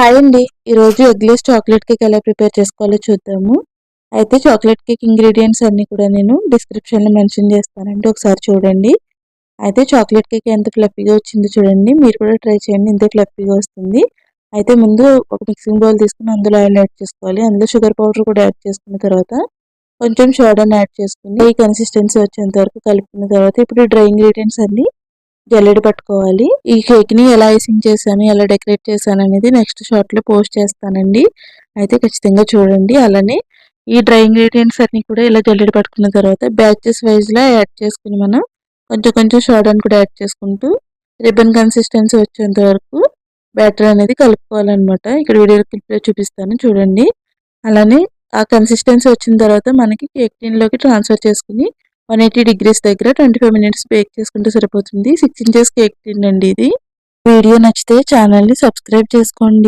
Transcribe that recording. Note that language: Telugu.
హాయ్ అండి. ఈరోజు ఎగ్‌లెస్ చాక్లెట్ కేక్ ఎలా ప్రిపేర్ చేసుకోవాలో చూద్దాము. అయితే చాక్లెట్ కేక్ ఇంగ్రీడియెంట్స్ అన్నీ కూడా నేను డిస్క్రిప్షన్‌లో మెన్షన్ చేస్తానండి. ఒకసారి చూడండి. అయితే చాక్లెట్ కేక్ ఎంత ఫ్లఫీగా వచ్చిందో చూడండి. మీరు కూడా ట్రై చేయండి. ఇంతే ఫ్లఫీగా వస్తుంది. అయితే ముందు ఒక మిక్సింగ్ బౌల్ తీసుకొని అందులో ఆయిల్ యాడ్ చేసుకోవాలి. అందులో షుగర్ పౌడర్ కూడా యాడ్ చేసుకున్న తర్వాత కొంచెం సోడాని యాడ్ చేసుకొని ఈ కన్సిస్టెన్సీ వచ్చేంత వరకు కలుపుకున్న తర్వాత ఇప్పుడు డ్రై ఇంగ్రీడియెంట్స్ అన్నీ జల్లెడ పట్టుకోవాలి. ఈ కేక్‌ని ఎలా ఐసింగ్ చేశాను, ఎలా డెకరేట్ చేశాను అనేది నెక్స్ట్ షాట్‌లో పోస్ట్ చేస్తానండి. అయితే ఖచ్చితంగా చూడండి. అలానే ఈ డ్రై ఇంగ్రీడియెంట్స్ అన్నీ కూడా ఇలా జల్లెడ పట్టుకున్న తర్వాత బ్యాచెస్ వైస్‌లా యాడ్ చేసుకొని మనం కొంచెం కొంచెం సోడాని కూడా యాడ్ చేసుకుంటూ రిబ్బన్ కన్సిస్టెన్సీ వచ్చేంత వరకు బ్యాటర్ అనేది కలుపుకోవాలన్నమాట. ఇక్కడ వీడియో క్లిప్‌లో చూపిస్తాను చూడండి. అలానే ఆ కన్సిస్టెన్సీ వచ్చిన తర్వాత మనకి కేక్ టిన్‌లోకి ట్రాన్స్‌ఫర్ చేసుకొని 180 డిగ్రీస్ దగ్గర 25 మినిట్స్ బేక్ చేసుకుంటే సరిపోతుంది. 6 ఇంచెస్ కేక్ టిన్ అండి ఇది. వీడియో నచ్చితే ఛానల్‌ని సబ్స్క్రైబ్ చేసుకోండి.